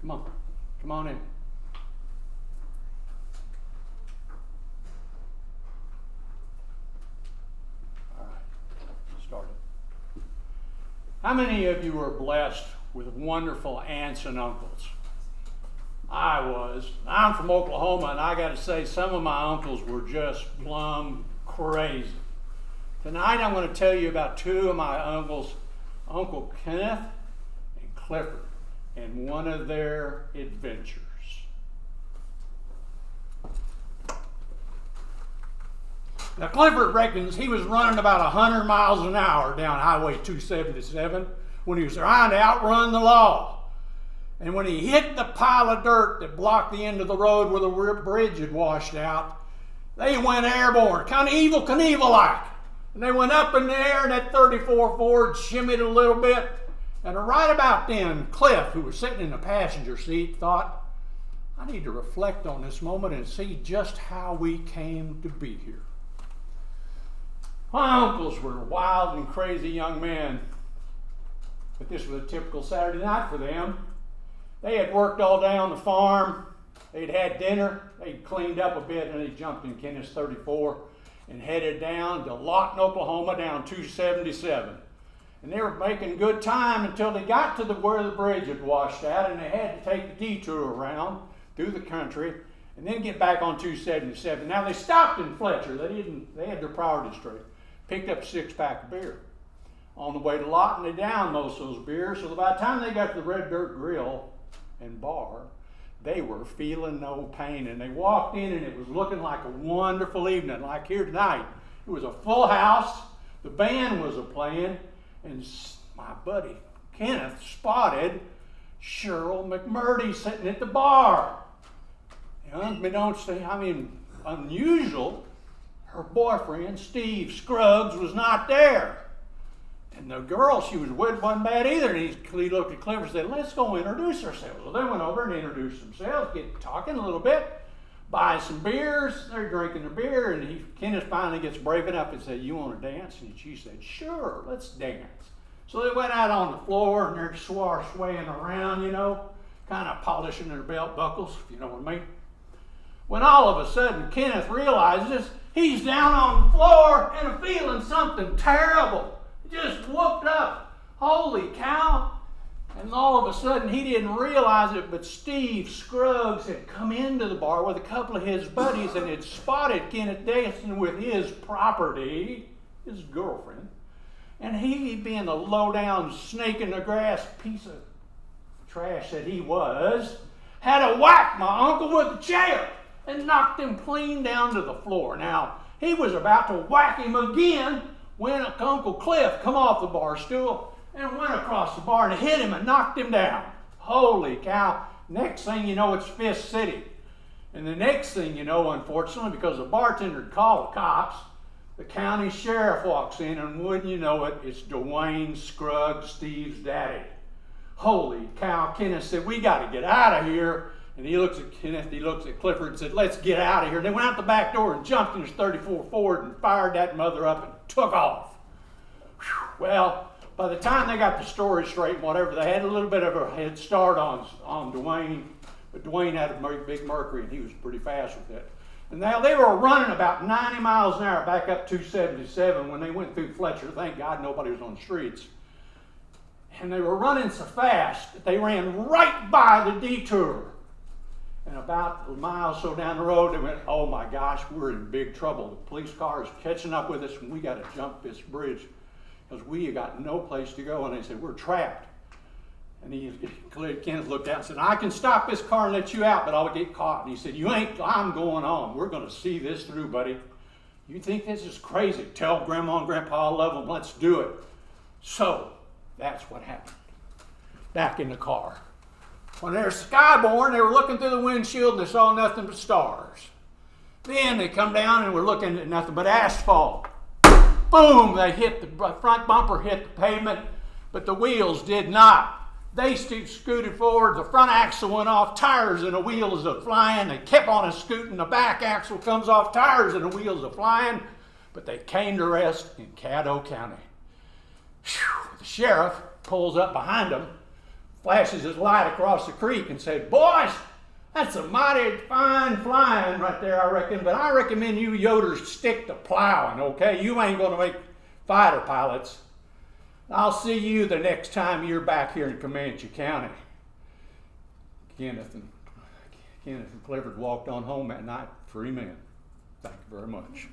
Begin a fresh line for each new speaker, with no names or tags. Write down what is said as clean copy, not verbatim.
Come on. Come on in. All right. Start it. How many of you are blessed with wonderful aunts and uncles? I was. I'm from Oklahoma, and I got to say, some of my uncles were just plumb crazy. Tonight, I'm going to tell you about two of my uncles, Uncle Kenneth and Clifford, and one of their adventures. Now, Clifford reckons he was running about 100 miles an hour down Highway 277 when he was trying to outrun the law. And when he hit the pile of dirt that blocked the end of the road where the bridge had washed out, they went airborne, kind of Evel Knievel-like. And they went up in the air, and that 34 Ford shimmied a little bit. And right about then, Cliff, who was sitting in the passenger seat, thought, I need to reflect on this moment and see just how we came to be here. My uncles were wild and crazy young men, but this was a typical Saturday night for them. They had worked all day on the farm, they'd had dinner, they'd cleaned up a bit, and they jumped in Kenneth's 34 and headed down to Lawton, Oklahoma, down 277. And they were making good time until they got to where the bridge had washed out, and they had to take the detour around through the country and then get back on 277. Now, they stopped in Fletcher. They had their priorities straight. Picked up a 6-pack of beer. On the way to Lawton, they downed most of those beers, so by the time they got to the Red Dirt Grill and bar, they were feeling no pain. And they walked in, and it was looking like a wonderful evening, like here tonight. It was a full house. The band was a-playing, and my buddy Kenneth spotted Cheryl McMurdy sitting at the bar. Unbeknownst to unusual, her boyfriend, Steve Scruggs, was not there. And the girl she was with wasn't bad either. And he looked at Clifford and said, let's go introduce ourselves. Well, they went over and introduced themselves, get talking a little bit, buy some beers. They're drinking their beer, and Kenneth finally gets brave enough and said, you want to dance? And she said, sure, let's dance. So they went out on the floor, and they're swaying around, kind of polishing their belt buckles, if you know what I mean. When all of a sudden Kenneth realizes he's down on the floor and feeling something terrible. Just whooped up. Holy cow. And all of a sudden, he didn't realize it, but Steve Scruggs had come into the bar with a couple of his buddies and had spotted Kenneth dancing with his property, his girlfriend. And he, being the low-down snake in the grass piece of trash that he was, had to whack my uncle with a chair and knocked him clean down to the floor. Now, he was about to whack him again when Uncle Cliff come off the bar stool and went across the bar and hit him and knocked him down. Holy cow. Next thing you know, it's Fist City. And the next thing you know, unfortunately, because the bartender called the cops, the county sheriff walks in, and wouldn't you know it, it's Dwayne Scruggs, Steve's daddy. Holy cow. Kenneth said, we got to get out of here. And he looks at Kenneth, he looks at Clifford and said, let's get out of here. And they went out the back door and jumped in his 34 Ford and fired that mother up and took off. Whew. Well, by the time they got the story straight and whatever, they had a little bit of a head start on Dwayne. But Dwayne had a big Mercury, and he was pretty fast with it. And now they were running about 90 miles an hour back up 277 when they went through Fletcher. Thank God nobody was on the streets. And they were running so fast that they ran right by the detour. And about a mile or so down the road, they went, oh my gosh, we're in big trouble. The police car is catching up with us, and we got to jump this bridge because we got no place to go. And they said, we're trapped. And Kenneth looked out and said, I can stop this car and let you out, but I'll get caught. And he said, I'm going on. We're going to see this through, buddy. You think this is crazy? Tell Grandma and Grandpa I love them. Let's do it. So that's what happened. Back in the car. When they were skyborne, they were looking through the windshield and they saw nothing but stars. Then they come down and were looking at nothing but asphalt. Boom! They hit the front bumper, hit the pavement, but the wheels did not. They scooted forward, the front axle went off, tires and the wheels are flying. They kept on scooting, the back axle comes off, tires and the wheels are flying, but they came to rest in Caddo County. Whew. The sheriff pulls up behind them, flashes his light across the creek and said, "Boys, that's a mighty fine flying right there, I reckon, but I recommend you Yoders stick to plowing, okay? You ain't going to make fighter pilots. I'll see you the next time you're back here in Comanche County." Kenneth and Clifford walked on home that night, free men. Thank you very much.